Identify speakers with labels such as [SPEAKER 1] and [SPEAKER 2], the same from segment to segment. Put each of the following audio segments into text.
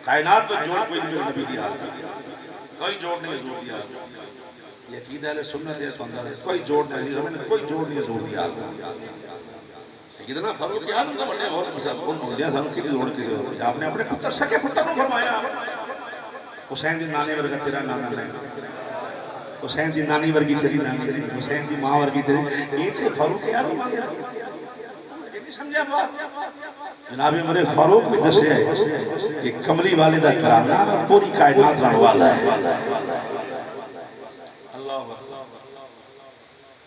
[SPEAKER 1] کائنات تو جوڑ کوئی نہیں نبی دی حال کوئی جوڑ نہیں حضور دی حال یہ عقیدہ اہل سنت ہے سنت ہے کوئی جوڑ نہیں زمین کوئی جوڑ نہیں حضور دی حال سیدنا فاروق اعظم کا بڑے اور مسلمان بندیاں سانو کی جوڑ کی ضرورت آپ نے اپنے پتر سکے پتر کو فرمایا حسین دی نانی ورگا تیرا نانا نہیں حسین دی نانی ورگی تیری نانی نہیں حسین دی ماں ورگی تیری یہ تے فاروق اعظم سمجھا بات جناب عمر فاروق بھی دسے ہے کہ کملی والدہ کرانا پوری کائنات رہنے والا ہے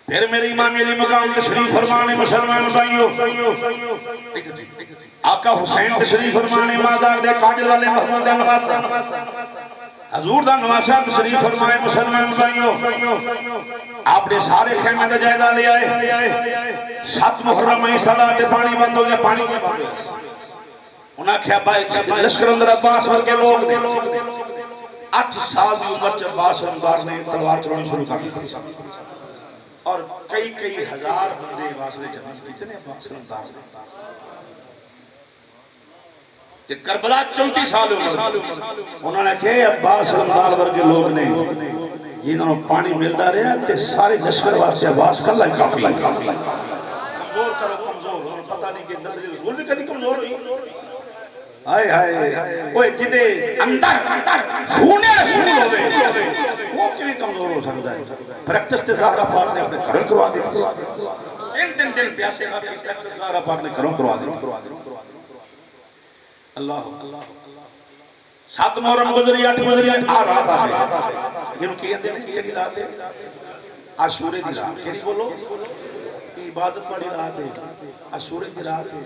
[SPEAKER 1] پھر میرے امام علی مقام تشریف فرمانے مسلمان بھائیو آقا حسین تشریف فرمانے مازار دے کاجل والے محمد نواسا حضور دا نواسا تشریف فرمائے مسلمان بھائیو آپ نے سارے خیمہ دا جائزہ لے آئے 7 محرم میں صلاح تے پانی بند ہو گیا پانی کے بعد انہاں کیا بھائی لشکر اندر عباس ورگے لوگ دے 8 سال دی عمر جب عباس انگار نے تلوار چلانی شروع کر دی اور کئی ہزار بندے واسطے جنت کتنے عباس انگار نے کہ کربلا 34 سال عمر انہوں نے کہے عباس انگار ورگے لوگ نے جنہوں پانی ملتا رہا تے سارے لشکر واسطے عباس کلا ہی کافی کمزور کرو کمزور پتہ نہیں کہ نسل رسول بھی کدی کمزور ہوئی آئے آئے وہ جدے اندر خونے رسول ہوئے وہ کیوں کمزور ہو سکتا ہے پریکٹس تے زہرہ پاک نے اپنے گھروں کروا دی دن پیاسے پریکٹس زہرہ پاک نے گھروں کروا دی اللہ 7 محرم گزری 8 گزری رات آتے یہ کہہ دے کیڑی رات ہے عاشورے دی رات کیڑی بولو عبادت والی رات ہے عاشورے دی رات ہے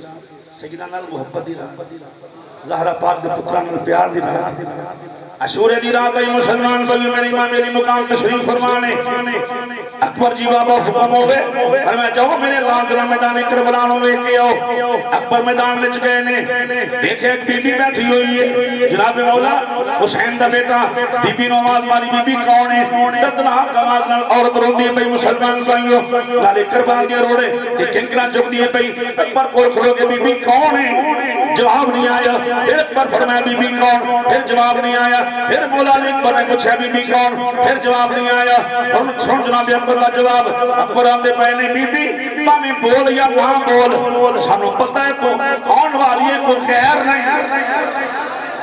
[SPEAKER 1] سیدنا نال محبت دی رات زہرا پاک دے پتراں نال پیار دی رات عاشورے دی رات ہے مسلمان بھائیو میرے امام علی مقام تشریف فرمانے اکبر جی بابا حکم ہوئے اور میں جاؤ میرے لانجرہ میدان کربلا نو لے کے آؤ اکبر میدان وچ گئے نے دیکھے ایک بی بی بیٹھی ہوئی ہے جناب مولا حسین دا بیٹا بی بی نواز ماری بی بی کون ہے دردناک آواز نال عورت روندی ہے بھائی مسلمان بھائیو لالے کربلا دی روڑے تے کنکنا چکدی ہے بھائی اکبر کول کھلو کے بی بی کون ہے جواب نہیں آیا پھر اکبر فرمایا بی بی کون پھر جواب نہیں آیا پھر مولا علی اکبر نے پوچھا بی بی کون پھر جواب نہیں آیا اور سن جناب اکبر کا جواب اکبر آندے پہلے بی بی میں بول یا نہ بول سانو پتہ ہے تو کون والی ہے کوئی غیر نہیں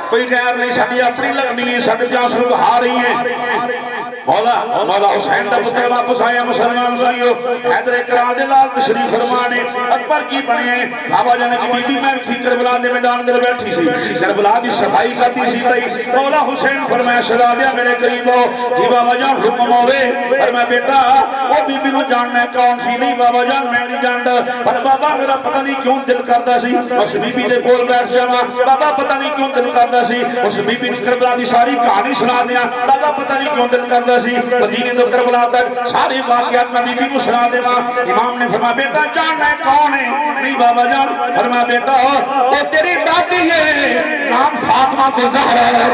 [SPEAKER 1] کوئی غیر نہیں ساری اپنی لگنی ہے سب جاسو ہا رہی ہے مولا حسین دا پتر واپس آیا مسلمان بھائیو حیدر کرام دے لال تشریف فرمانے اکبر کی بنے بابا جان کی بی بی میں کی کربلا دے میدان اندر بیٹھی سی کربلا دی صفائی کرتی سی بھائی مولا حسین فرمایا شہزادیا میرے قریب ہو جی بابا جان حکم ہوے اور میں بیٹا وہ بی بی نو جاننا ہے کون سی نہیں بابا جان میں نہیں جانتا پر بابا میرا پتہ نہیں کیوں دل کرتا سی اس بی بی دے کول بیٹھ جاواں بابا پتہ نہیں کیوں دل کرتا سی اس بی بی نے کربلا دی ساری کہانی سنا دیا بابا پتہ نہیں کیوں دل کرتا سی مدینے تو کربلا تک ساری واقعات میں بی بی کو سنا دے امام نے فرمایا بیٹا جاننا ہے کون ہے نہیں بابا جان فرمایا بیٹا وہ تیری دادی ہے نام فاطمہ زہرا ہے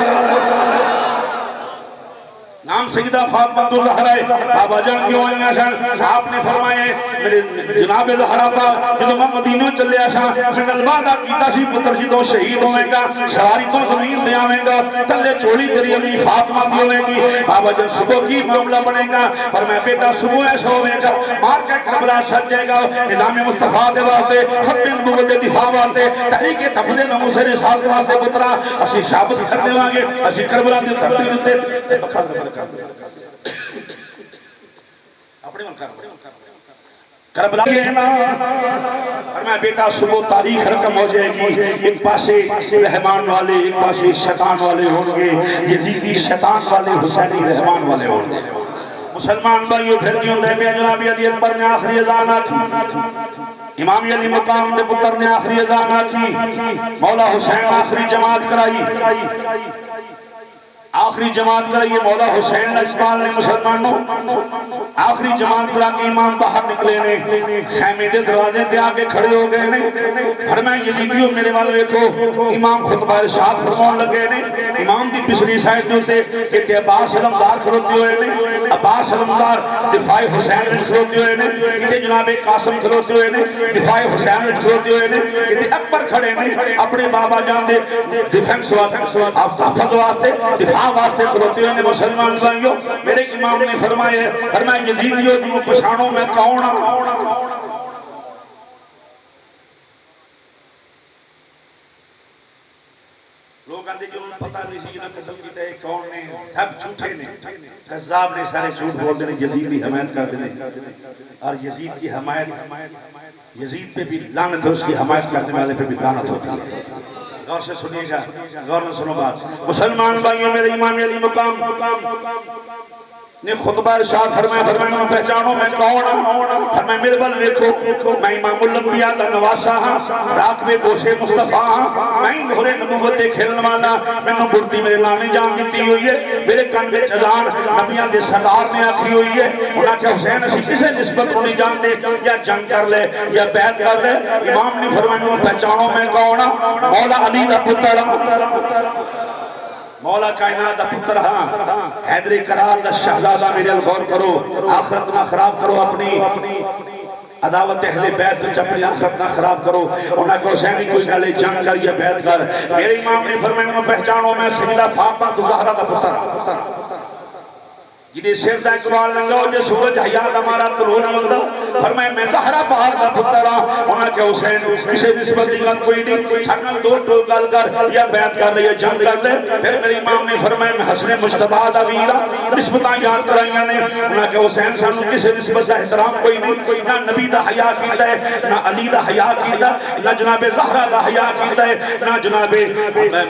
[SPEAKER 1] نام سیدہ فاطمہ تو زہرا ہے بابا جان کیوں آئی آشان آپ نے فرمائے میرے جناب زہرا پاک جب میں مدینہ چلے آشان میں البادہ کیتا سی پتر سی تو شہید ہوئے گا سواری تو زمین دے آویں گا تلے چوڑی تیری امی فاطمہ دی ہوئے گی بابا جان صبح کی معاملہ بنے گا اور میں بیٹا صبح ایسا ہوئے گا مار کے کربلا سج جائے گا نظام مصطفیٰ دے واسطے خط نبوت دے دفاع واسطے تحریک تفضیل نمو سے رسالت واسطے پترا اسی ثابت کر دے وانگے اسی کربلا دی دھرتی ہوتے بخار اپنے من کربلا فرمایا بیٹا صبح تاریخ رقم ہو جائے گی ایک پاسے رحمان والے ایک پاسے شیطان والے ہوں گے یزیدی شیطان والے حسینی رحمان والے ہوں گے مسلمان بھائیو پھر کیوں دے میں جناب علی اکبر نے آخری اذان آکی امام علی مقام دے پتر نے آخری اذان آکی مولا حسین آخری جماعت کرائی آخری جماعت کر یہ مولا حسین اجمال نے مسلمانوں آخری جماعت کرا کے امام باہر نکلے نے خیمے دے دروازے تے آگے کھڑے ہو گئے نے فرمایا یزیدیو میرے وال ویکھو امام خطبہ ارشاد فرمان لگے نے امام دی پچھلی سائڈ تے کہ عباس علمدار کھڑوتے ہوئے نے عباس علمدار دفاع حسین وچ کھڑوتے ہوئے نے کہ جناب قاسم کھڑوتے ہوئے نے دفاع حسین وچ کھڑوتے ہوئے نے کہ اکبر کھڑے نے اپنے بابا جان دے ڈیفنس واسطے حفاظت واسطے دفاع واسطے کھڑوتے ہوئے نے مسلمان بھائیو میرے امام نے فرمایا یزیدیو جو پہچانو میں کون ہوں لوگ آندے جو پتہ نہیں سی نہ قتل کیتا ہے کون نے سب جھوٹے نے کذاب نے سارے جھوٹ بول دے یزید کی حمایت کر دے اور یزید کی حمایت یزید پہ بھی لعنت ہے اس کی حمایت کرنے والے پہ بھی لعنت ہوتی ہے غور سے سنیے گا غور سے سنو بات مسلمان بھائیوں میرے امام علی مقام نے خطبہ ارشاد فرمایا میں پہچانو میں کون ہوں فرمایا میرے بل دیکھو میں امام الانبیاء کا نواسا ہاں رات میں گوشے مصطفیٰ ہاں میں گھوڑے نبوت دے کھیلن والا میں نو بڑھتی میرے لانے جان دیتی ہوئی ہے میرے کن میں چلان نبیاں دے سردار نے آکھی ہوئی ہے انہاں کہ حسین اسی کسے نسبت کو نہیں جان دے یا جنگ کر لے یا بیعت کر لے امام نے فرمایا پہچانو میں کون ہوں مولا علی دا پتر مولا کائنات دا پتر ہاں حیدر کرار دا شہزادہ میرے غور کرو آخرت نہ خراب کرو اپنی عداوت اہل بیت وچ اپنی آخرت نہ خراب کرو انہاں کو حسینی کوئی گلے جنگ کر یا بیعت کر میرے امام نے فرمایا میں پہچانو میں سیدہ فاطمہ زہرا دا پتر جنہیں سر دا اقبال لنگاؤ جو سورج حیات ہمارا طلوع نہیں ہوتا فرمائے میں زہرا پہاڑ کا پتر ہاں انہاں کہ حسین کسے نسبت دیگا کوئی نہیں چھکل دو ٹو گل کر یا بیعت کر لے یا جنگ کر لے پھر میرے امام نے فرمائے میں حسن مجتبہ دا ویرا نسبتاں یاد کرائیاں نے انہاں کہ حسین سانو کسے نسبت دا احترام کوئی نہیں نہ نبی دا حیاء کیتا ہے نہ علی دا حیاء کیتا ہے نہ جناب زہرا دا حیاء کیتا ہے نہ جناب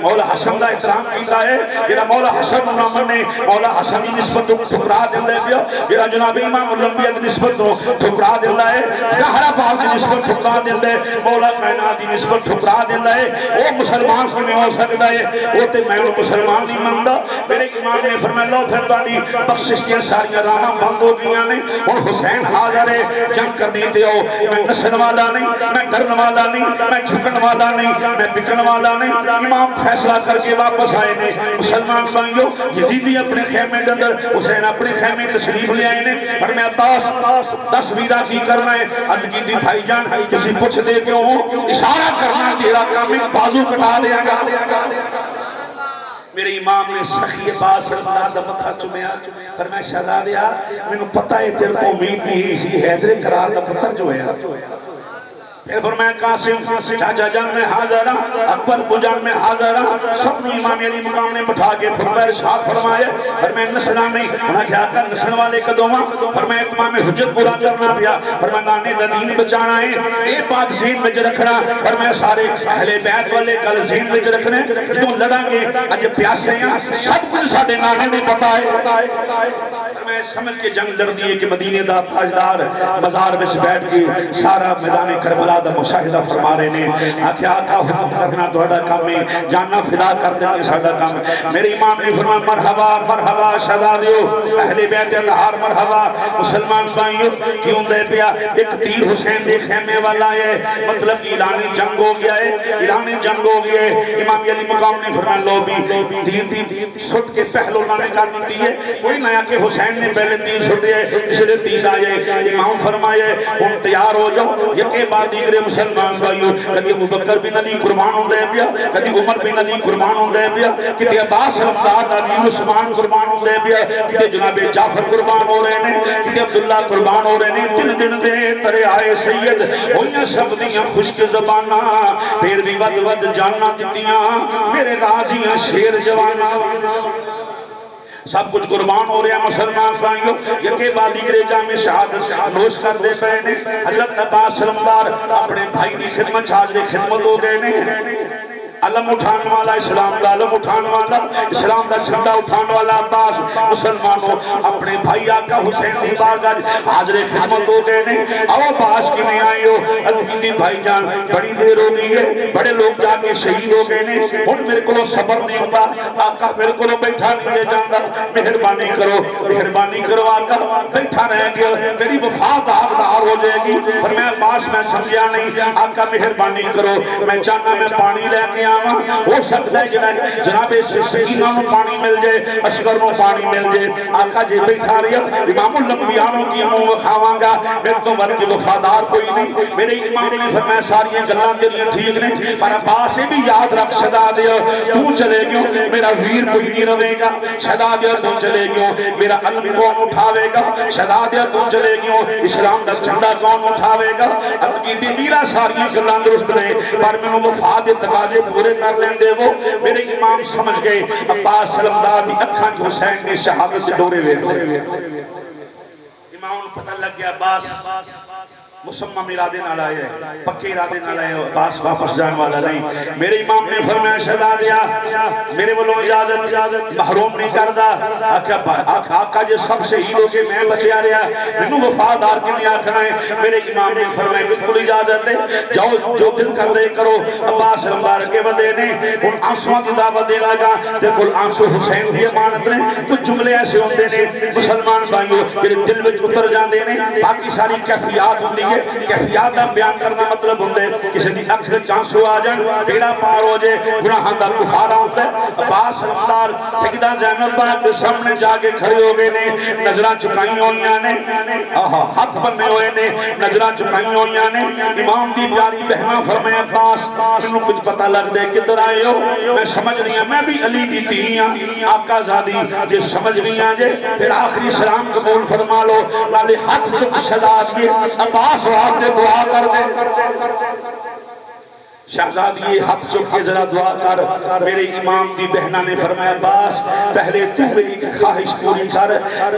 [SPEAKER 1] مولا حسن دا احترام کیتا ہے کہ مولا حسن نامر نے مولا حسن کی نسبت ٹھکرا دیندے پیا میرا جناب امام الانبیاء دی نسبت تو ٹھکرا دیندا ہے زہرا پاک دی نسبت ٹھکرا دیندا ہے مولا کائنات دی نسبت ٹھکرا دیندا ہے او مسلمان کیویں ہو سکدا ہے او تے میں مسلمان نہیں مندا میرے امام نے فرمایا لو پھر تہاڈی بخشش دی ساری راہاں بند ہو گئیاں نے ہن حسین حاضر ہے جنگ کرنی تے او میں نسن والا نہیں میں ڈرن والا نہیں میں جھکن والا نہیں میں بکن والا نہیں امام فیصلہ کر کے واپس آئے نے مسلمان بھائیو یزیدی اپنے خیمے دے اندر حسین اپنے خیمے تشریف لے آئے نے اور میں عباس 10 ویرا کی کرنا ہے عرض کی تھی بھائی جان کسی پوچھ دے کیوں ہوں اشارہ کرنا تیرا کام بازو کٹا دیا گا میرے امام نے سخی عباس اللہ دا متھا چومیا فرمایا شہزادیا مینوں پتہ ہے تیرے کو امید نہیں سی حیدر کرار دا پتر جو ہے پھر فرمایا قاسم چاچا جان میں حاضر ہوں اکبر بجان میں حاضر ہوں سب نے امام علی مقام نے بٹھا کے فرمایا ارشاد فرمایا فرمایا نسلہ نہیں انہاں کیا کر نسل والے قدومہ فرمایا تمام حجت پورا کرنا پیا فرمایا نانے دا دین بچانا ہے اے بات ذہن میں رکھنا فرمایا سارے اہل بیت والے گل ذہن میں رکھنے جدوں لڑاں گے اج پیاسے ہیں سب کچھ ساڈے نانے نے پتہ ہے فرمایا سمجھ کے جنگ لڑ دی کہ مدینے دا تاجدار مزار وچ بیٹھ کے سارا میدان کربلا دا مشاہدہ فرما رہے نے آکھے آقا حکم کرنا توڑا کام ہے جاننا فدا کر دینا ساڑا کام میرے امام نے فرمایا مرحبا مرحبا شہزادیو اہل بیت اطہار مرحبا مسلمان بھائیو کیوں دے پیا ایک تیر حسین دے خیمے والا ہے مطلب اعلان جنگ ہو گیا ہے اعلان جنگ ہو گیا ہے امام علی مقام نے فرمایا لو بھی تیر دی سٹ کے پہلو نہ کر دیتی ہے کوئی نیا کہ حسین نے پہلے تیر سٹے اس لیے تیر آئے امام فرمائے ہم تیار ہو جاؤ یکے بعد دیگرے مسلمان بھائیو کدی ابو بکر بن علی قربان ہوندے پیا کدی عمر بن علی قربان ہوندے پیا کدی عباس رفتار علی عثمان قربان ہوندے پیا کدی جناب جعفر قربان ہو رہے ہیں کدی عبداللہ قربان ہو رہے ہیں تین دن دے ترے آئے سید ہوئیاں سب دیاں خشک زباناں پھر بھی ود ود جاننا دیتیاں میرے غازیاں شیر جوانا سب کچھ قربان ہو رہے ہیں مسلمان بھائیوں یکے بعد دیگرے جامع شہادت نوش کر دے پئے نے حضرت عباس علمدار اپنے بھائی دی خدمت حاضر خدمت ہو گئے نے علم اٹھان والا اسلام دا علم اٹھان والا اسلام دا جھنڈا اٹھان والا عباس مسلمانوں اپنے بھائی آقا حسین دی بارگاہ حاضر خدمت ہو گئے نے او عباس کی نہیں آئی ہو ادھیدی بھائی جان بڑی دیر ہو گئی ہے بڑے لوگ جا کے شہید ہو گئے نے ہن میرے کو صبر نہیں ہوتا آقا میرے کو بیٹھا نہیں دے جاندہ مہربانی کرو آقا بیٹھا رہ گیا میری وفات آبدار ہو جائے گی پر میں عباس میں سمجھا نہیں آقا مہربانی کرو میں چاہنا میں پانی لے کے آواں ہو سکتا ہے جناب سکینہ میں پانی مل جائے اشکر میں پانی مل جائے آقا جی بیٹھا رہی امام الانبیاءوں کی منہ کھاواں گا میں تو مر کے وفادار کوئی نہیں میرے امام نے فرمایا ساری گلاں تیریاں ٹھیک نہیں پر عباس بھی یاد رکھ صدا دیو تو چلے گیوں میرا ویر کوئی نہیں رہے گا صدا دیو تو چلے گیوں میرا علم کون اٹھاوے گا صدا دیو تو چلے گیوں اسلام دا جھنڈا کون اٹھاوے گا اب کی میرا ساری گلاں درست نہیں پر میں وفات تقاضے پورے کر لیں دے وہ میرے امام سمجھ گئے عباس سلمدار دی اکھاں جو حسین نے شہادت سے ڈورے ویٹ امام پتہ لگ گیا عباس مسمم ارادے نہ لائے پکے ارادے نہ لائے عباس واپس جان والا نہیں میرے امام نے فرمایا شہدا دیا میرے بلوں اجازت محروم نہیں کردہ آقا جے سب شہید ہو کے میں بچیا رہا منو وفادار کے لیے آکھنا ہے میرے امام نے فرمایا بالکل اجازت ہے جاؤ جو دل کر دے کرو عباس رمضان کے بدے نے ان آنسوان کی دعوت دے لگا دیکھو آنسو حسین دی امانت نے کچھ جملے ایسے ہوندے نے مسلمان بھائیوں میرے دل میں اتر جاندے نے باقی ساری کیفیات ہوندی کیفیات دا بیان کرنا مطلب ہوندے کسی دی اکھر چانسو آ جان بیڑا پار ہو جائے گناہاں دا کفارہ ہوتا ہے عباس رمضان سیدہ زینب پاک دے سامنے جا کے کھڑے ہو گئے نے نظرہ چکائی ہوئیاں نے ہاتھ بننے ہوئے نے نظرہ چکائی ہوئیاں نے امام دی پیاری بہنہ فرمائے عباس انہوں کچھ پتہ لگ دے کدھر آئے ہو میں سمجھ رہی ہوں میں بھی علی کی تیاں آقا زادی جے سمجھ رہی ہیں جے پھر آخری سلام قبول فرما لو والے ہاتھ چک صدا دیے عباس وہاں دعا کر دے شہزادی ہاتھ چک کے ذرا دعا کر میرے امام دی بہنہ نے فرمایا عباس پہلے تو میری خواہش پوری کر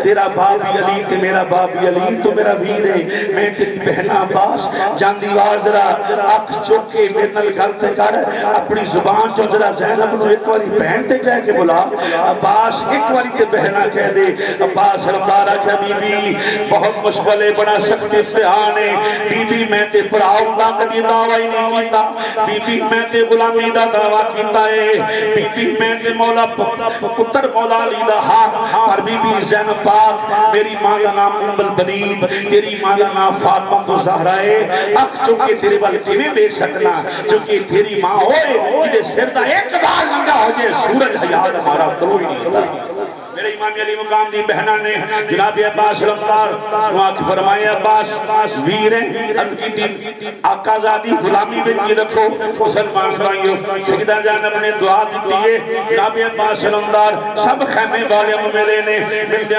[SPEAKER 1] تیرا باپ بھی علی تے میرا باپ بھی علی تو میرا ویر ہے میں تیری بہنہ عباس جان دیوار ذرا آنکھ چک کے میرے نل گلتے کر اپنی زبان چو ذرا زینب نو ایک واری بہن تے کہہ کے بلا عباس ایک واری تے بہنہ کہہ دے عباس رمضارہ کہ بی بی بہت مشغلے بڑا سخت امتحان ہے بی بی میں تے پراؤں دا کدی دعوی نہیں کیتا بی بی میں تے غلامی دا دعویٰ کیتا ہے بی بی میں تے مولا پتر مولا علی دا ہاں پر بی بی زینب پاک میری ماں دا نام ام البنین تیری ماں دا نام فاطمہ تو زہرا ہے اکھ چکے تیرے والے میں دیکھ سکنا چونکہ تیری ماں ہوئے کہ سر دا ایک بار لنگا ہو جائے سورج حیات ہمارا تروئی نہیں ہوتا میرے امام علی مقام دی بہنہ نے جناب عباس رمضان وہاں کی فرمائے عباس ویر ہیں عرض کی تین آقا زادی غلامی میں کی رکھو مسلمان بھائیوں سیدہ زینب نے دعا دیتی ہے جناب عباس رمضان سب خیمے والے ملے نے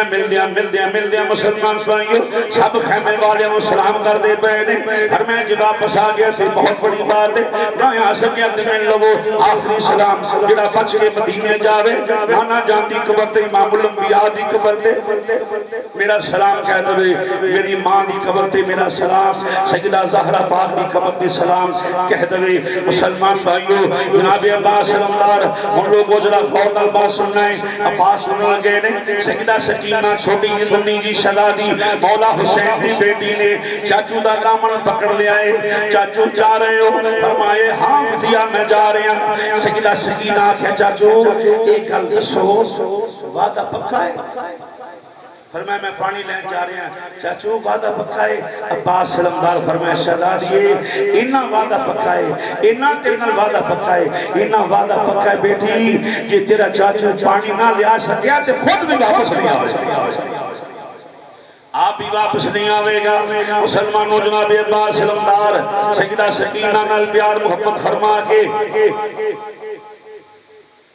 [SPEAKER 1] مل دیا مسلمان بھائیوں سب خیمے والے سلام کر دے پہنے ہر میں جب واپس آ گیا سے بہت بڑی بات ہے نہ یہاں سے کہ میں لوگو آخری سلام جڑا بچ کے مدینے جاوے مانا جاندی قبر امام الانبیاء دی قبر تے میرا سلام کہہ دے میری ماں دی قبر تے میرا سلام سیدہ زہرا پاک دی قبر تے سلام کہہ دے مسلمان بھائیو جناب عباس رمضان ہم لوگوں ذرا غور نال بات سننا ہے عباس سننے لگے نے سیدہ سکینہ چھوٹی زنی جی شہزادی مولا حسین دی بیٹی نے چاچو دا دامن پکڑ لیا ہے چاچو جا رہے ہو فرمائے ہاں دیا میں جا رہا ہوں سیدہ سکینہ کہ چاچو ایک گل دسو وعدہ پکا ہے فرمایا میں پانی لین جا رہے ہیں چاچو وعدہ پکا ہے عباس سلمدار فرمایا شہزادیے انہا وعدہ پکا ہے انہا تیرنا وعدہ پکا ہے انہا وعدہ پکا ہے بیٹی یہ تیرا چاچو پانی نہ لیا سکیا تے خود بھی واپس نہیں آوے آپ بھی واپس نہیں آوے گا مسلمانوں جناب عباس سلمدار سیدہ سکینہ نال پیار محبت فرما کے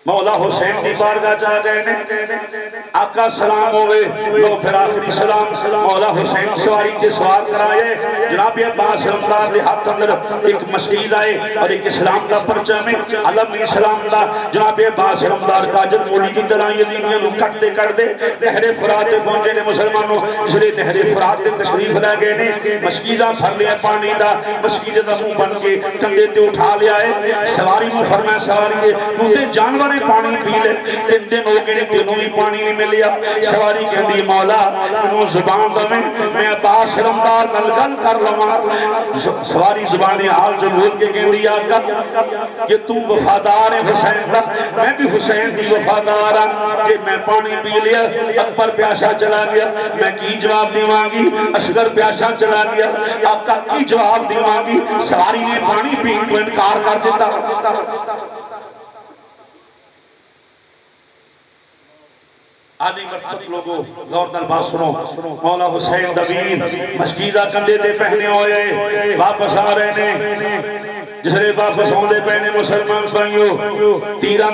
[SPEAKER 1] مولا حسین دی بارگاہ جا گئے نے آقا سلام ہوئے لو پھر آخری سلام مولا حسین سواری کے سوار کرائے جناب عباس علمدار دے ہاتھ اندر ایک مسجد آئے اور ایک اسلام کا پرچم ہے علم اسلام دا جناب عباس علمدار تاجر مولی کی طرح یزیدیاں نو کٹ دے نہر فرات پہنچے نے مسلمانوں اس لیے نہر فرات دے تشریف لے گئے نے مسجدہ بھر لیا پانی دا مسجد دا منہ بن کے کندھے تے اٹھا لیا ہے سواری نو فرمایا سواری ہے جانور پانی پی لے تین دن ہو گئے تینوں بھی پانی نہیں ملیا سواری کہندی مولا انہوں زبان دمیں میں عباس علمدار نلگل کر لما سواری زبانی حال جو بھول کے کہندی آقا کہ تو وفادار ہے حسین دا میں بھی حسین دی وفادار ہوں کہ میں پانی پی لیا اکبر پیاسا چلا گیا میں کی جواب دیواں گی اصغر پیاسا چلا گیا آقا کی جواب دیواں گی سواری نے پانی پین کو انکار کر دیتا آدھی مرتبت لوگوں غور دل بات سنو مولا حسین دبین مسجدہ کندے دے پہنے ہوئے واپس آ رہے نے جس نے واپس ہوندے پہنے مسلمان بھائیو تیران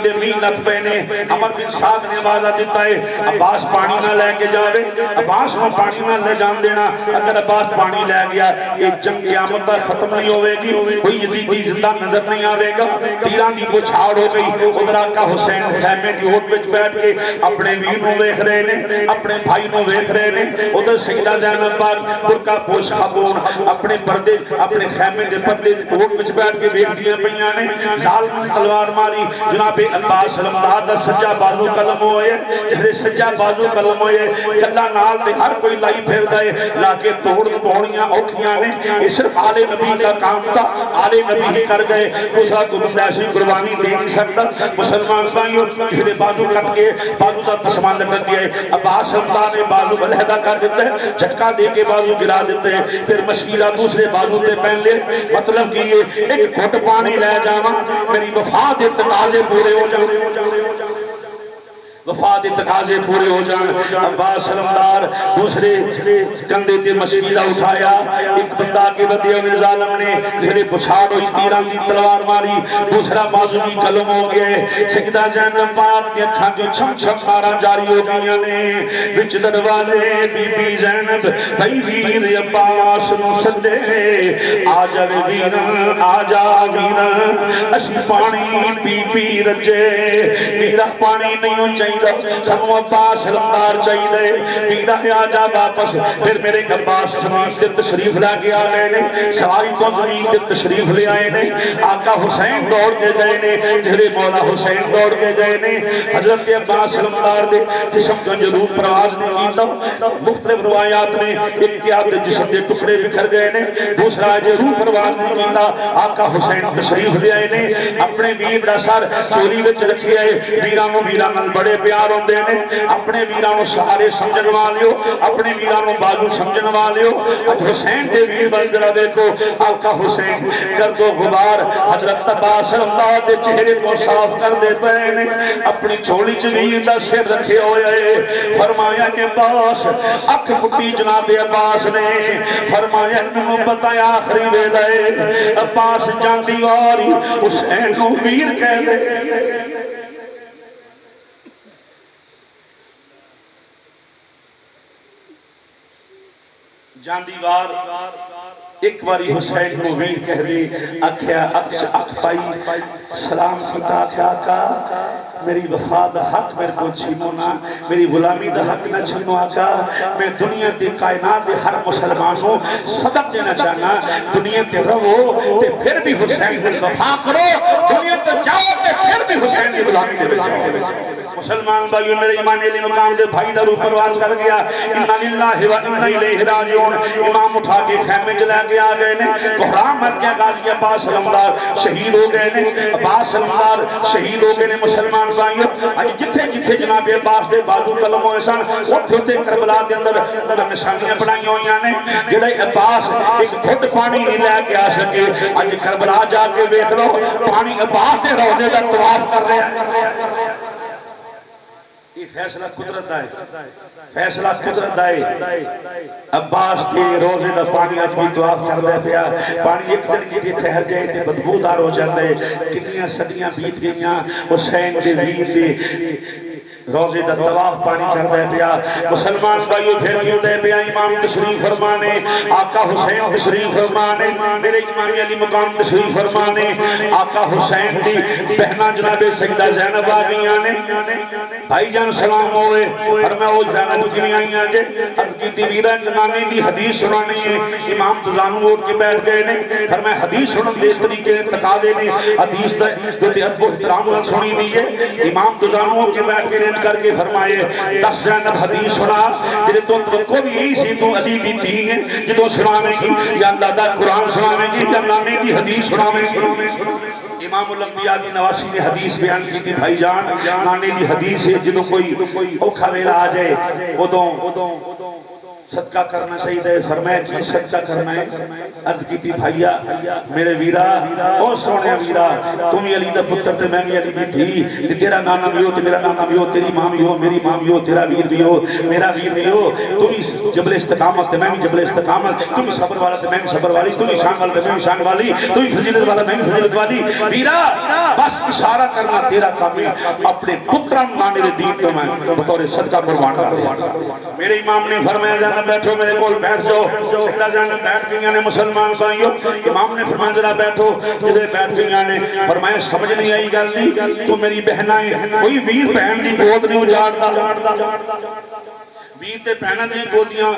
[SPEAKER 1] دے مین لکھ پہنے عمر بن سعد نے آوازہ دیتا ہے عباس پانی نہ لے کے جاوے عباس کو پانی نہ لے جان دینا اگر عباس پانی لے گیا ایک جنگ قیامت پر ختم نہیں ہوئے گی کوئی یزیدی زندہ نظر نہیں آوے گا تیران دی کو چھاڑ ہو گئی ادھر آقا حسین خیمے دی ہوٹ وچ بیٹھ کے اپنے ویر نو ویکھ رہے نے اپنے بھائی نو ویکھ رہے نے ادھر سیدہ زینب پاک برقع پوش خاتون اپنے پردے اپنے خیمے دے پردے ہوٹ وچ بیٹھ کے ویکھ دیاں پیاں نے ظالم تلوار ماری جناب عباس علمدار دا سجا بازو قلم ہوئے جسے سجا بازو قلم ہوئے کلا نال تے ہر کوئی لائی پھر دے لا کے توڑ پوڑیاں اوکھیاں نے یہ صرف آل نبی کا کام تھا آل نبی ہی کر گئے دوسرا تو ایسی قربانی دے نہیں سکتا مسلمان بھائیوں جسے بازو کٹ کے بازو دا تسمان لگت دیا ہے عباس علمدار نے بازو علیحدہ کر دیتے ہیں جھٹکا دے کے بازو گرا دیتے ہیں پھر مشکلہ دوسرے بازو پہ پہن لے مطلب کہ ایک گھٹ پانی لے جاواں میری وفا دے تقاضے پورے ہو جانے وفا دے تقاضے پورے ہو جان عباس علمدار دوسرے کندھے تے مسیلہ اٹھایا ایک بندہ کے بدیوں میں ظالم نے جہرے پچھاڑ ہوئی تیران دی تلوار ماری دوسرا بازو بھی قلم ہو گئے سجدہ زینب پاک کی اکھاں جو چھم چھم مارا جاری ہو گئی نے وچ دروازے بی بی زینب بھائی ویر عباس نو سدے آ جا ویر اسی پانی پی پی رجے میرا پانی نہیں چاہیے سنو عباس علمدار چاہیے میرا آجا واپس پھر میرے عباس زمین کے تشریف لے کے آئے نے سواری تو زمین کے تشریف لے آئے نے آقا حسین دوڑ کے گئے نے جہرے مولا حسین دوڑ کے گئے نے حضرت عباس علمدار دے جسم کا جلوس پرواز نے کیتا مختلف روایات نے ایک کیا جسم کے ٹکڑے بکھر گئے نے دوسرا جو روح پرواز نے کیتا آقا حسین تشریف لے آئے نے اپنے ویر دا سر چوری وچ رکھے آئے ویرانوں ویرانوں بڑے پیار ہوندے نے اپنے ویرانوں سہارے سمجھن والیو اپنے ویرانوں بازو سمجھن والیو اج حسین دے ویر بندرا دیکھو آقا حسین گرد و غبار حضرت عباس علمدار دے چہرے کو صاف کر دے پئے نے اپنی چھوڑی چ ویر دا سر رکھے ہوئے فرمایا کہ عباس اکھ پٹی جناب عباس نے فرمایا انہوں بتایا آخری ویلے عباس جاندی واری حسین نو ویر کہہ دے جاندی وار ایک باری حسین کو ویر کہہ دے اکھیا اکھ پائی سلام کیتا کیا آقا میری وفا دا حق میرے کو چھینو نا میری غلامی دا حق نہ چھینو آقا میں دنیا دے کائنات دے ہر مسلمانوں صدق دینا چاہنا دنیا تے رہو تے پھر بھی حسین دے وفا کرو دنیا تے جاؤ تے پھر بھی حسین دی غلامی دے بجاؤ مسلمان بھائیو میرے ایمان علی مقام دے بھائی دا روح پرواز کر گیا انا للہ و انا الیہ راجعون امام اٹھا کے خیمے چلا کے آ گئے نے بحرام مر گیا غازی عباس علمدار شہید ہو گئے نے عباس علمدار شہید ہو گئے نے مسلمان بھائیو اج جتھے جتھے جناب عباس دے بازو قلم ہوئے سن اوتھے اوتھے کربلا دے اندر نشانیاں بنائی ہوئیاں نے جڑا عباس ایک گھٹ پانی نہیں لے کے آ سکے اج کربلا جا کے ویکھ لو پانی عباس دے روضے دا طواف کر رہا ہے یہ فیصلہ قدرت دا ہے، فیصلہ قدرت دا ہے۔ عباس تے روزے دا پانی اج بھی طواف کردا پیا، پانی ایک دن کیتے ٹھہر جائے تے بدبودار ہو جاندا ہے۔ کنیاں صدیاں بیت گئیاں، حسین دے ویر دے روزے دا طواف پانی کردا پیا۔ مسلمان بھائیو پھر کیوں دے پیا امام تشریف فرمانے، آقا حسین تشریف فرمانے، میرے امام علی مقام تشریف فرمانے، آقا حسین دی بہنا جناب سیدہ زینب آگیاں نے بھائی جان سلام ہوئے، فرمایا او زینب کیویں آئیاں جے؟ عرض کیتی ویرا جنانی دی حدیث سنانی ہے۔ امام تزانو اٹھ کے بیٹھ گئے نے، فرمایا حدیث سنن دے طریقے تقاضے نے، حدیث دا تے ادب و احترام نال سنی دی ہے۔ امام تزانو اٹھ کے بیٹھ کے کر کے فرمائے 10 زینب حدیث سنا جنہیں تو توقع بھی یہی سی تو علی دی تھی ہے جدو سنانے گی یا اللہ دا قرآن سنانے گی یا نانے دی حدیث سنانے گی۔ امام الانبیاء دی نواسی نے حدیث بیان کی تھی بھائی جان، نانے دی حدیث ہے جدو کوئی اوکھا ویلا آ جائے ادوں صدقہ کرنا چاہیے۔ فرمایا کی صدقہ کرنا ہے؟ عرض کی تھی بھائیا میرے ویرا اور سونے ویرا تم علی دا پتر تے میں بھی علی دی تھی، تیرا نانا بھی ہو تے میرا نانا بھی ہو، تیری ماں بھی ہو میری ماں بھی ہو، تیرا ویر بھی ہو میرا ویر بھی ہو، تم جبل استقامت تے میں بھی جبل استقامت، تم صبر والا تے میں بھی صبر والی، تم شان والا تے میں بھی شان والی، تم فضیلت والا میں بھی فضیلت والی۔ ویرا بس اشارہ کرنا تیرا کام ہے، اپنے پتران نانے دے دین تو میں بطور صدقہ قربان کر۔ میرے امام نے فرمایا بیٹھو میرے کول بیٹھ جاؤ، سیدہ زینب بیٹھ گئیاں نے مسلمان بھائیو۔ امام نے فرمایا ذرا بیٹھو، جدے بیٹھ گئیاں نے فرمایا سمجھ نہیں آئی گل نہیں، تو میری بہناں کوئی ویر بہن دی گود نہیں اجاڑدا، ویر تے بہناں دی گودیاں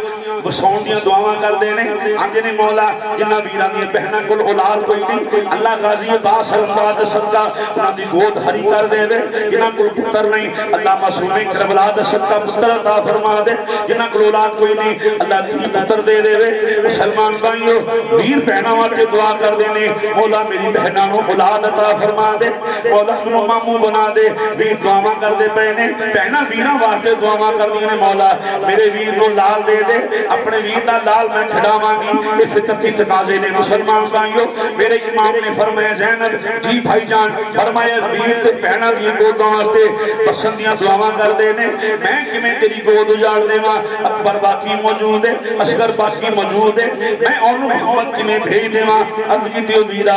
[SPEAKER 1] وساؤن دیاں دعاواں کردے نے، آندے نے مولا جنہ ویراں دی بہناں کول اولاد کوئی نہیں، اللہ غازی عباس اللہ دا صدقہ انہاں دی گود ہری کر دے وے، جنہاں کول پتر نہیں اللہ معصوم کربلا دا صدقہ پتر عطا فرما دے، جنہاں کول اولاد کوئی نہیں اللہ دی پتر دے دے وے۔ مسلمان بھائیو ویر بہناں واسطے دعا کردے نے مولا میری بہناں نوں اولاد عطا فرما دے، مولا نوں ماموں بنا دے، ویر دعاواں کردے پئے نے، بہناں ویراں واسطے دعاواں کردیاں نے مولا میرے ویر نو لال دے دے، اپنے ویر دا لال میں کھڑاواں گی، یہ فطرت کی تقاضے نے۔ مسلمان بھائیو میرے امام نے فرمایا زینب جی بھائی جان، فرمایا ویر تے بہناں دی گوداں واسطے پسندیاں دعاواں کر دے نے، میں کیویں تیری گود اجاڑ دیواں؟ اکبر باقی موجود ہے، اصغر باقی موجود ہے، میں اونوں محمد کیویں بھیج دیواں؟ عرض کیتی او ویرا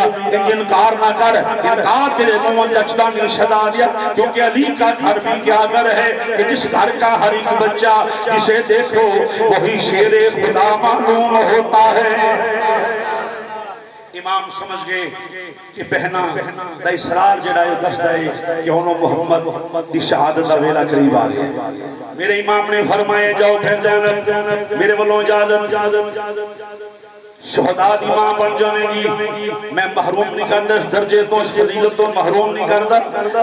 [SPEAKER 1] انکار نہ کر، انکار تیرے منہ چچدا نہیں سدا دیا، کیونکہ علی کا گھر بھی کیا گھر ہے کہ جس گھر کا ہر ایک بچہ جسے دیکھو وہی شیر خدا معلوم ہوتا ہے۔ امام سمجھ گئے کہ بہنا دا اسرار جڑا ہے دستا ہے کہ انہوں محمد دی شہادت دا ویلا قریب آ گیا۔ میرے امام نے فرمائے جاؤ پھر جانب میرے والوں اجازت، شہداء دی ماں بن جانے گی، میں محروم نہیں کردا اس درجے تو اس فضیلت تو محروم نہیں کردا۔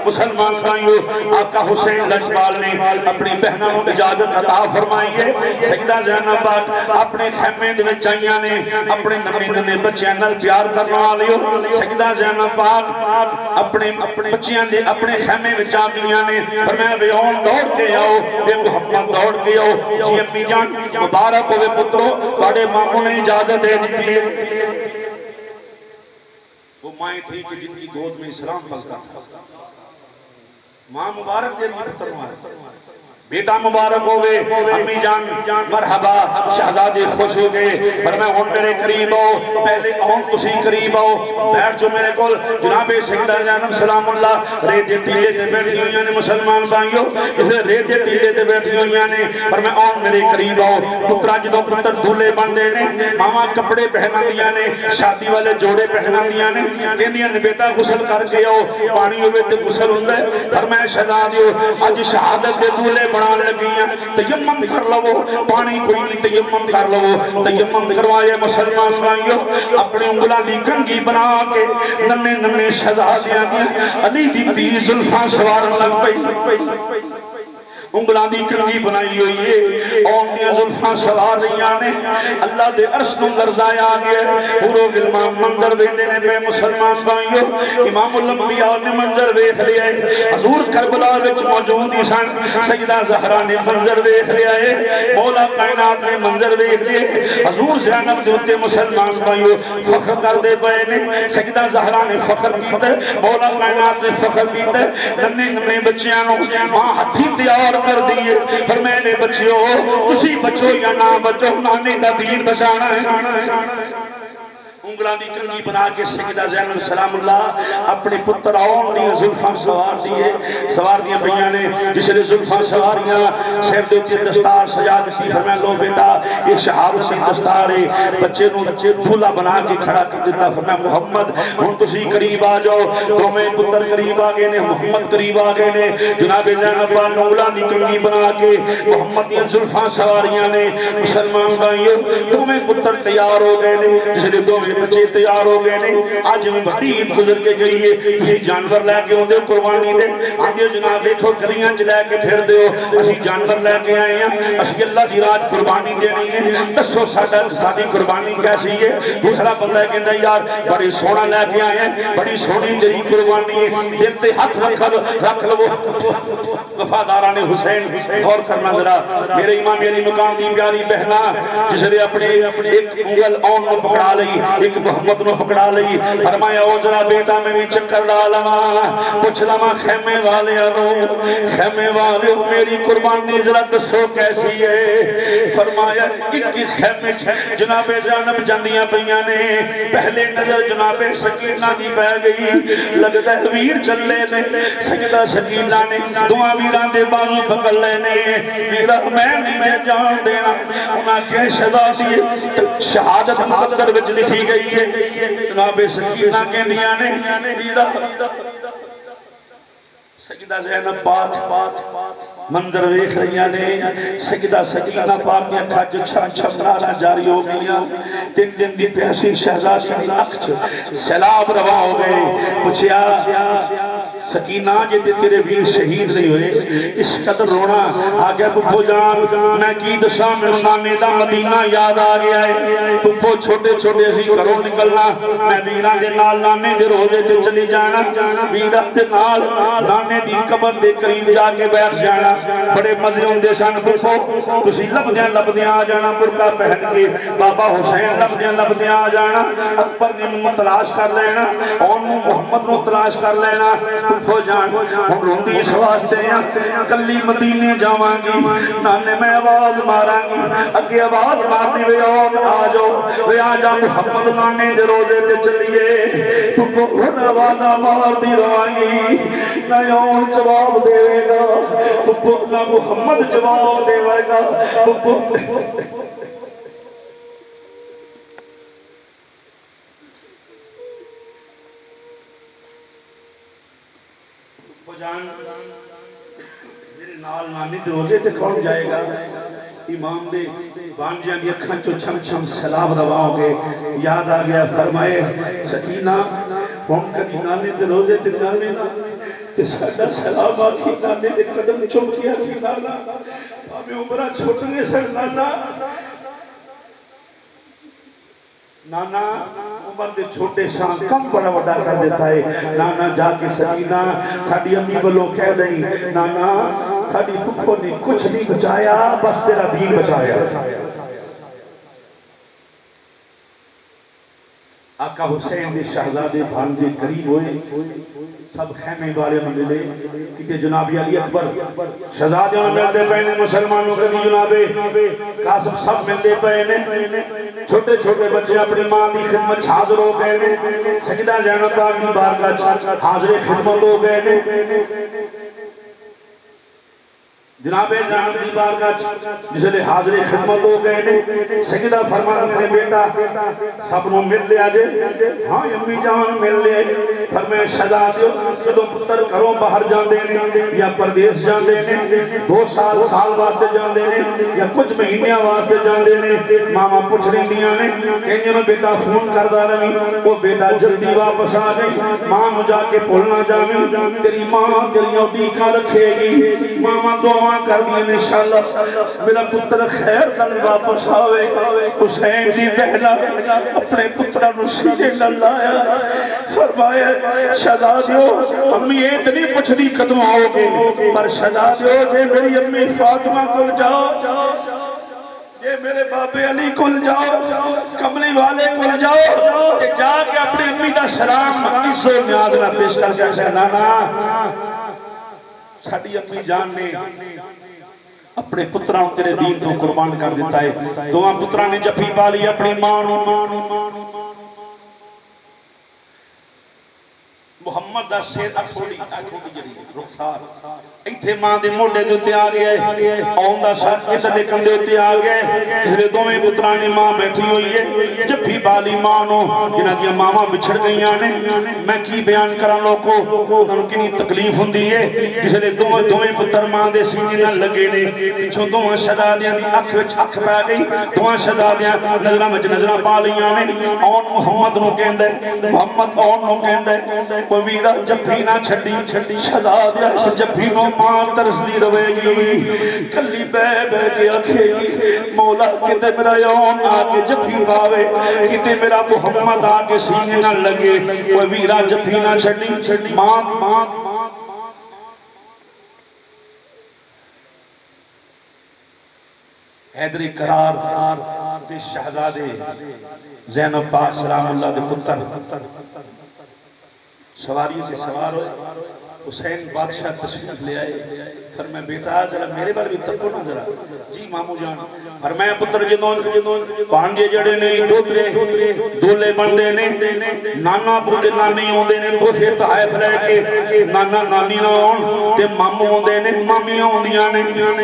[SPEAKER 1] مسلمان بھائیو آقا حسین لجپال نے اپنی بہنوں کو اجازت عطا فرمائی ہے، سیدہ زینب پاک اپنے خیمے دے وچ آئیاں نے، اپنے ننے ننے بچیاں نال پیار کرنا والیو، سیدہ زینب پاک اپنے بچیاں دے اپنے خیمے وچ آ گئیاں نے، فرمایا بیون دوڑ کے آؤ، اے محمد دوڑ کے آؤ، جی امی جان مبارک ہوئے پترو تواڈے ماموں نے اجازت دے وہ مائیں تھی کہ جن کی گود میں اسلام پلتا تھا، ماں مبارک دے پتر بیٹا مبارک ہوئے، امی جان مرحبا، شہزادے خوش ہو گئے، فرمایا ہن میرے قریب آؤ، پہلے آؤں تسی قریب آؤ، بیٹھ جو میرے کول۔ جناب سیدہ زینب سلام اللہ ریت دے ٹیلے تے بیٹھی ہوئیاں نے، مسلمان بھائیو اسے ریت دے ٹیلے تے بیٹھی ہوئیاں نے، فرمایا آؤں میرے قریب آؤ۔ پترا جدوں پتر دولے بندے نے، ماما کپڑے پہنا دیاں نے، شادی والے جوڑے پہنا دیاں نے، کہندیاں نے بیٹا غسل کر کے آؤ، پانی ہوئے تے غسل ہوندا ہے۔ فرمایا شہزادیو اج شہادت دے دولے بنان لگیاں، تیمم کر لو، پانی کوئی نہیں تیمم کر لو، تیمم کروائے۔ مسلمان بھائیو اپنی انگلاں دی کنگھی بنا کے ننے ننے شہزادیاں دی علی دی تیز زلفاں سوارن لگ پئی، انگلاں دی کنگھی بنائی ہوئی ہے، اور دیاں زلفاں سوار رہیاں نے، اللہ دے عرش نوں لرزایا آ گیا، پورو غلمان منظر ویندے نے پے۔ مسلمان بھائیو امام الانبیاء نے منظر ویکھ لیا ہے، حضور کربلا وچ موجود ہی سن، سیدہ زہرا نے منظر ویکھ لیا ہے، مولا کائنات نے منظر ویکھ لیا ہے، حضور زینب دے اوتے مسلمان بھائیو فخر کردے پئے نے، سیدہ زہرا نے فخر کیتا، مولا کائنات نے فخر کیتا، ننے ننے بچیاں نوں ماں ہتھی تیار کر دیے فرمائے بچیو تسی بچو یا نہ بچو نانے دا دین بچانا ہے انگلاں دی کنگھی بنا کے سیدہ زینب سلام اللہ اپنی پتر آن دی زلفاں سوار دیا بیاں نے جس نے زلفاں سواریاں سیر دیتی دستار سجا دیتی فرمائے لو بیٹا یہ شہادت دی دستار ہے بچے نو دھولا بنا کے کھڑا کر دیتا فرمائے محمد ہن تسی قریب آ جاؤ دوویں پتر قریب آ گئے نے محمد قریب آ گئے نے جناب زینب پاک انگلاں دی کنگھی بنا کے محمد دی زلفاں سواریاں نے مسلمان بھائیو دوویں پتر تیار ہو گئے نے جس نے دوویں بچے تیار ہو گئے نے آج میں بڑی عید گزر کے گئی ہے تسی جانور لے کے ہوندے قربانی دے آندے جناب دیکھو گلیاں چ لے کے پھر دیو اسی جانور لے کے آئے ہیں اسی اللہ دی راہ قربانی دینی ہے دسو ساڈی قربانی کیسی ہے دوسرا بندہ کہندا یار بڑی سونا لے کے آئے ہیں بڑی سونی جی قربانی ہے دل تے ہاتھ رکھ لو وفاداران حسین غور کرنا ذرا میرے امام علی مقام دی پیاری بہنا جس نے اپنے ایک انگل اون نو پکڑا لئی ایک محمد نو پکڑا لئی فرمایا او ذرا بیٹا میں بھی چکر لا لواں پوچھ لواں خیمے والے میری قربانی ذرا دسو کیسی ہے فرمایا ایک خیمے جناب زینب جاندیاں پیاں نے پہلے نظر جناب سکینہ دی بہ گئی لگدا ہے ویر چلے نے سجدہ سکینہ نے دعا ویران دے بازو پکڑ لینے میرا میں نہیں جان دینا انہاں کہ شہادت شہادت مقدر وچ لکھی گئی ہے جناب سکینہ کہندیاں نے میرا سجدہ زینب پاک منظر ویکھ رہیاں نے سجدہ سکینہ پاک نے اکھا چھم چھم نالا جاری ہو گیا تین دن دی پیاسی شہزادی دی اکھ سیلاب روا ہو گئے پوچھیا سکینہ جتے تیرے ویر شہید نہیں ہوئے اس قدر رونا آگیا پپو جان میں کی دساں میں نانے دا مدینہ یاد آ گیا ہے پپو چھوٹے چھوٹے اسی کرو نکلنا میں ویران دے نال نانے دے روزے تے چلی جانا ویران دے نال نانے دی قبر دے قریب جا کے بیٹھ جانا بڑے مزے ہوندے سن پپو تسی لبدیاں آ جانا برقع پہن کے بابا حسین لبدیاں آ جانا اکبر نے تلاش کر لینا اور محمد نو تلاش کر لینا پپو جان ہم روندی اس واسطے ہیں کلی مدینے جاواں گی نانے میں آواز ماراں گی اگے آواز مارنی وے آ جاؤ وے آ جا محمد نانے دے روزے تے چلیے پپو ہن آواز مار دی روانی نہ اون جواب دے گا پپو نہ محمد جواب دے گا پپو جان میرے نال نانی دے روزے تے کون جائے گا امام دے بانجیاں دی اکھاں چو چھم چھم سلام روا ہو گئے یاد آ گیا فرمائے سکینہ ہم کدی نانے دے روزے تے جانے نا تے ساڈا سلام آکھی نانے دے قدم چوکیا کی نانا ہمیں عمرہ چھوٹنے سر نانا نانا عمر دے چھوٹے شان کم بڑا وڈا کر دیتا ہے نانا جا کے سکینہ ساڑی امی بلو کہہ دیں نانا ساڑی پھپھو نے کچھ نہیں بچایا بس تیرا دین بچایا آقا حسین دے شہزادے بھانجے قریب ہوئے سب خیمے والے میں ملے کتے جناب علی اکبر شہزادے میں ملتے پہنے مسلمانوں کے دی جنابے قاسم سب ملتے پہنے چھوٹے چھوٹے بچے اپنی ماں دی خدمت حاضر ہو گئے سجدہ زینب پاک دی بارگاہ حاضر خدمت ہو گئے جناب زینب دی بارگاہ جس لئے حاضر خدمت ہو گئے نے سجدہ فرمان نے بیٹا سب نو مل لیا جے ہاں امی جان مل لے فرمائے شہزادیو کدوں پتر گھروں باہر جاندے نے یا پردیس جاندے نے 2 سال واسطے جاندے نے یا کچھ مہینیاں واسطے جاندے نے ماما پوچھ رہندیاں نے کہندے نے بیٹا فون کردا رہی وہ بیٹا جلدی واپس آ گئی ماں نو جا کے بھولنا جاویں تیری ماں تیری اڈیکاں رکھے گی ماما دعا کر دیا انشاءاللہ میرا پتر خیر کر واپس آوے حسین دی بہنا اپنے پترہ نو سینے للایا فرمایا شہزادیو امی اتنی پچھلی قدم آؤ گے پر شہزادیو جے میری امی فاطمہ کل جاؤ یہ میرے بابے علی کل جاؤ کملی والے کل جاؤ جا کے اپنی امی دا سلام عزت و نیاز نہ پیش کر کے نانا ساڈی امی جان نے اپنے پتراں تیرے دین تو قربان کر دیتا ہے. دوواں پتراں نے جفی پا لی اپنی ماں نوں. محمد دا سیر اکھوڑی جڑی رخسار ایتھے ماں دے موڈے دے تے آ گیا. اون دا سر ادھر دے کندھے تے آ گیا. جڑے دوویں پتراں نے ماں بیٹھی ہوئی ہے جفی پالی ماں نو جنہاں دی ماواں بچھڑ گئیاں نے. میں کی بیان کراں لوکو انہاں نوں کتنی تکلیف ہوندی ہے جس لے دوویں پتر ماں دے سینے نال لگے نے. پچھوں دوواں شہزادیاں دی اکھ وچ اکھ پا گئی. دوواں شہزادیاں نظراں وچ نظراں پا لیاں نے. اون محمد نو کہندا ہے محمد اون نو کہندا ہے ویرا جفی نہ چھڈی شہزادیاں اس جفی نو ماں ترسدی رہے گی. کلی بہ بہ کے آکھے گی مولا کتے میرا یون آ کے جفی پاوے کتے میرا محمد آ کے سینے نہ لگے. وہ ویرا جفی نہ چھڈی ماں حیدری قرار دے شہزادے زینب پاک سلام اللہ دے پتر سواری سے سوار ہوئے. حسین بادشاہ تشریف لے آئے. فرمایا بیٹا ذرا میرے بارے بھی تکو نا ذرا. جی مامو جان. فرمایا پتر جدوں پانجے جڑے نے دوترے دولے بندے نے نانا بوتے نانی ہوندے نے توفے تحائف لے کے نانا نانی نہ ہون تے مامو ہوندے نے مامیاں ہوندیاں نے.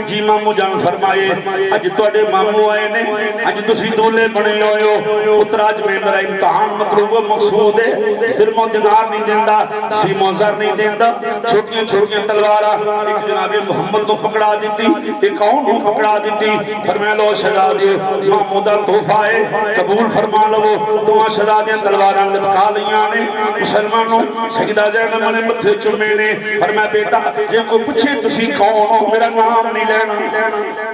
[SPEAKER 1] جی مامو جان فرمائے اج تواڈے مامو آئے نے اج تسی دولے بنے ہوئے ہو. پتر اج میں میرا امتحان مطلوب و مقصود ہے. درمو دینار نہیں دیندا سیمو زر نہیں دیندا. چھوٹیاں تلواراں ایک جناب محمد کو پکڑا دیتی ایک اور کو پکڑا دیتی. فرمایا لو شہزادے مامو دا تحفہ ہے قبول فرما لو. دوواں شہزادیاں تلواراں لٹکا لیاں نے. مسلمانوں سیدہ زینب نے متھے چومے نے. فرمایا بیٹا جے کوئی پوچھے تسی کون ہو میرا نام نہیں لینا.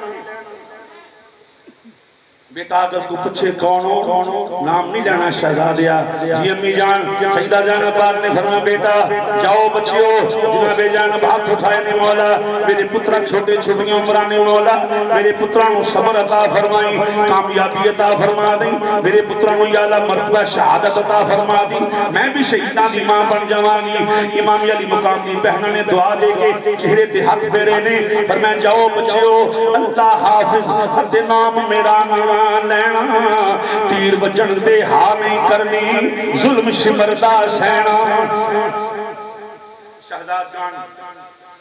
[SPEAKER 1] بیٹا اگر کو پوچھے کون ہو نام نہیں لینا شہزادیا. جی امی جان سیدہ زینب پاک نے فرمایا بیٹا جاؤ بچیو. جناب جانب ہاتھ اٹھائے نے مولا میرے پترا چھوٹیاں عمراں نے مولا میرے پتراں نو صبر عطا فرمائی کامیابی عطا فرما دیں. میرے پتراں نو یا اللہ مرتبہ شہادت عطا فرما دی. میں بھی شہیداں دی ماں بن جاواں گی. امام علی مقام دی بہناں نے دعا دے کے چہرے تے ہاتھ پھیرے نے. فرمایا جاؤ بچیو اللہ حافظ حد نام میرا نام لینا تیر بجن دے ہاں نہیں کرنی ظلم شمردہ سینا. شہزاد جان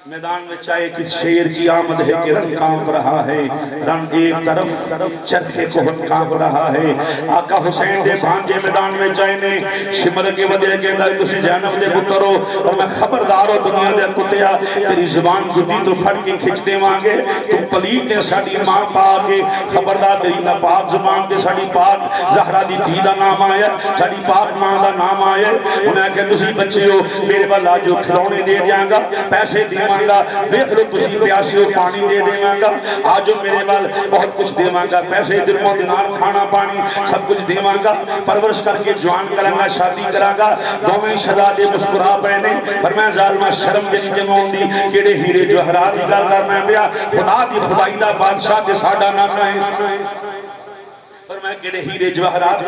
[SPEAKER 1] میدان میں چاہے کہ شیر کی آمد ہے کہ رن کانپ رہا ہے. رن ایک طرف چرخے کوہن کانپ رہا ہے. آقا حسین دے بھانجے میدان میں چاہے نے شمر کے وجہ کے اندر تسی جانب دے پتر ہو اور میں خبردار ہو دنیا دے کتیا تیری زبان گدی تو پھڑ کے کھچ دے مانگے. تم پلیت دے ساڑی ماں پاکے خبردار تیری ناپاک زبان دے ساڑی پاک زہرہ دی دھی دا نام آیا ساڑی پاک ماں دا نام آیا. انہیں کہ تسی بچے ہو میرے والا جو کھلونے دے دیاں گا پیسے دیاں گا دیکھ لو تسی پیاسی ہو پانی دے دیواں گا. آجو میرے وال بہت کچھ دیواں گا پیسے درمو دینار کھانا پانی سب کچھ دیواں گا. پرورش کر کے جوان کریں گا شادی کریں گا. دوویں شہزادے مسکرا پہنے پر میں ظالمہ شرم دے نہیں جمعون دی کیڑے ہیرے جوہرات دی گل کرنا پیا. خدا دی خدائی دا بادشاہ دے ساڈا نام ہے پر میں کیڑے ہیرے جوہرات.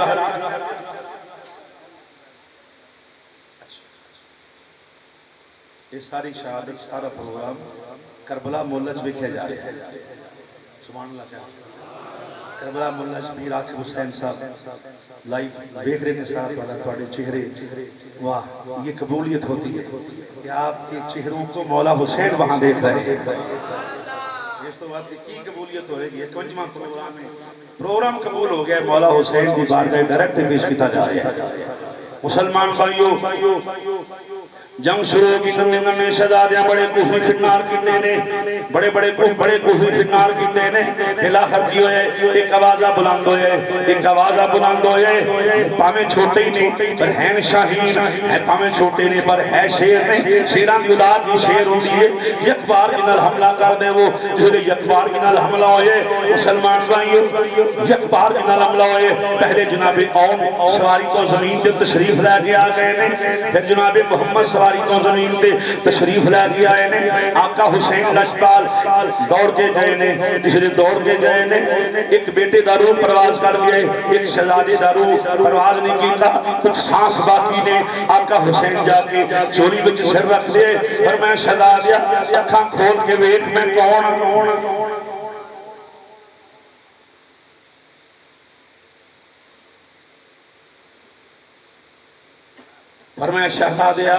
[SPEAKER 1] یہ ساری شہادت سارا پروگرام کربلا مولج بکھے جا رہے ہیں. سبحان اللہ کیا کربلا مولج پیر آخر حسین صاحب لائیو دیکھ رہے ہیں سارا توڑے چہرے. واہ یہ قبولیت ہوتی ہے کہ آپ کے چہروں کو مولا حسین وہاں دیکھ رہے ہیں. اس تو بات کی قبولیت ہو رہی ہے. کنجمہ پروگرام قبول ہو گیا. مولا حسین کی بارگاہ ڈائریکٹ پیش کیتا جا رہا ہے. مسلمان بھائیو جنگ شروع کی ننے شہزادیاں بڑے کوفی فرنار کیتے نے بڑے کوفی فرنار کیتے نے. الاخر کی ہوئے ایک آوازہ بلند ہوئے پامیں چھوٹے ہی نہیں پر ہیں شاہین ہے پامیں چھوٹے نہیں پر ہے شیر نہیں. شیران دی اولاد بھی شیر ہوتی ہے. یک بار کی نال حملہ کر دے وہ جو یک بار کی نال حملہ ہوئے. مسلمان بھائیو یک بار کی نال حملہ ہوئے. پہلے جناب اون سواری تو زمین دے تشریف لے کے آ گئے نے. پھر جناب محمد سواری تو زمین تے تشریف لے کے آئے نے آقا حسین لجپال دوڑ کے گئے نے تیسرے دوڑ کے گئے نے ایک بیٹے دا روح پرواز کر گئے ایک شہزادے دا روح پرواز نہیں کیتا کچھ سانس باقی نے آقا حسین جا کے چوری وچ سر رکھ دے پر میں شہزادیا اکھاں کھول کے ویکھ میں کون فرمایا شہزادیا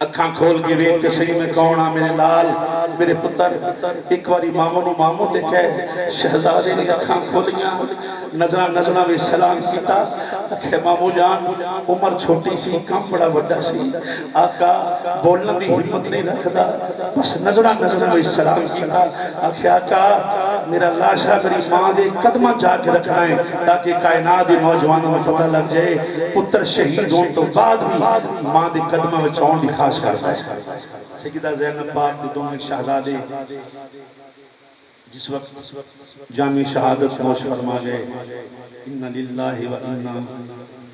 [SPEAKER 1] اکھاں کھول کے ویکھ صحیح میں کون آ میرے لال میرے پتر ایک باری مامو تے کہے شہزادے نے اکھاں کھولیاں نظرہ میں سلام کیتا کہ مامو جان عمر چھوٹی سی کام بڑا بڑا سی آقا بولنا بھی ہمت نہیں رکھدا بس نظرہ میں سلام کیتا آقا میرا لاشا میری ماں دے قدمہ جا کے رکھنا ہے تاکہ کائنات دے نوجوانوں میں پتہ لگ جائے پتر شہید ہون تو بعد بھی ماں دے قدمہ میں چون دی خاص کرتا ہے سیدہ زینب پاک دے دونوں شہزادے جس وقت جامع شہادت نوش فرما گئے اِنَّ لِلَّهِ وَإِنَّا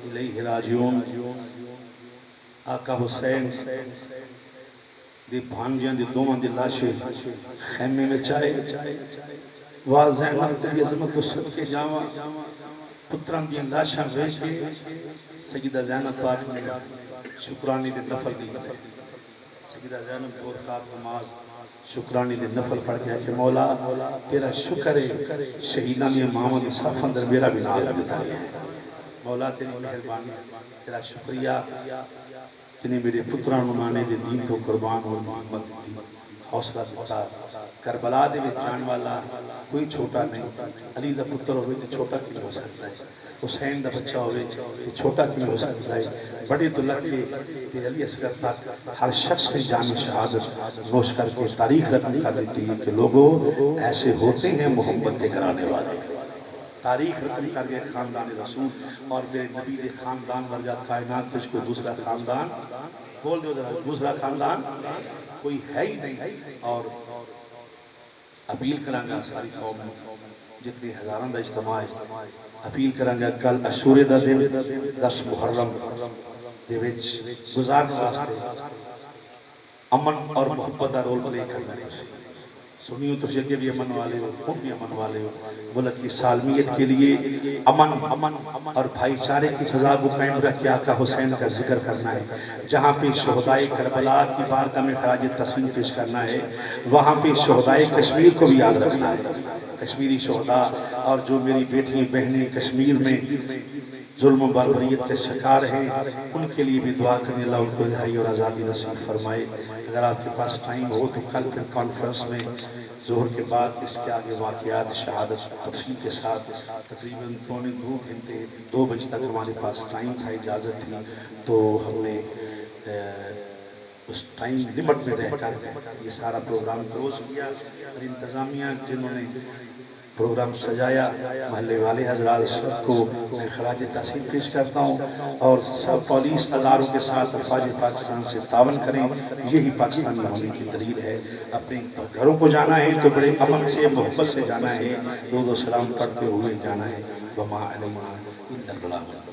[SPEAKER 1] إِلَيْهِ راجعون آقا حسین دے بھانجیاں دے دونوں دے لاشے خیمے میں چائے واہ زینب تیری عظمت و صدقے جاواں پتران دی لاشاں بھیج کے سیدہ زینب پاک نے شکرانی دے نفل دی سیدہ زینب کو رکعت نماز شکرانی دے نفل پڑھ گیا کہ مولا تیرا شکر ہے شہیدان دی امامہ دی صاف اندر میرا بھی نام لگتا ہے مولا تیری مہربانی تیرا شکریہ تینے میرے پتران منانے دے دین تو قربان اور محمد دی حوصلہ دیتا کربلا دے میں جان والا کوئی چھوٹا نہیں علی دا پتر ہوئے تو چھوٹا کیوں ہو سکتا ہے حسین دا بچہ ہوئے تو چھوٹا کیوں ہو سکتا ہے بڑی دلہ کے علی اصغر تک ہر شخص نے جامع شہادت نوش کر کے تاریخ رقم کر دیتی ہے کہ لوگوں ایسے ہوتے ہیں محمد کے گھرانے والے تاریخ رقم کر کے خاندان رسول اور میرے نبی دے خاندان ورگا کائنات کچھ کوئی دوسرا خاندان بول دو ذرا دوسرا خاندان کوئی ہے ہی نہیں اور اپیل کرانگا ساری قوم جتنے ہزاروں دا اجتماع ہے اپیل کرانگا کل عاشورے دا دن 10 محرم دے وچ گزارنے واسطے امن اور محبت دا رول پلے کرنا ہے سنیوں تو شکے بھی امن والے ہو خود بھی امن والے ہو ملک کی سالمیت کے لیے امن اور بھائی چارے کی فضا کو قائم رکھ کے آقا حسین کا ذکر کرنا ہے جہاں پہ شہدائے کربلا کی بارگاہ میں خراج تسلیم پیش کرنا ہے وہاں پہ شہدائے کشمیر کو بھی یاد رکھنا ہے کشمیری شہداء اور جو میری بیٹی بہنیں کشمیر میں ظلم و بربریت کے شکار ہیں ان کے لیے بھی دعا کرنے اللہ ان کو رہائی اور آزادی نصیب فرمائے اگر آپ کے پاس ٹائم ہو تو کل پھر کانفرنس میں ظہر کے بعد اس کے آگے واقعات شہادت تفصیل کے ساتھ تقریباً 2 گھنٹے 2 بجے تک ہمارے پاس ٹائم تھا اجازت تھی تو ہم نے اس ٹائم لمٹ میں رہ کر یہ سارا پروگرام کلوز کیا اور انتظامیہ جنہوں نے پروگرام سجایا محلے والے حضرات سب کو میں خراج تحسین پیش کرتا ہوں اور سب پولیس اداروں کے ساتھ افواج پاکستان سے تعاون کریں یہی پاکستانی ہونے کی دلیل ہے اپنے گھروں کو جانا ہے تو بڑے امن سے محبت سے جانا ہے دو سلام پڑھتے ہوئے جانا ہے وما علینا الا البلاغ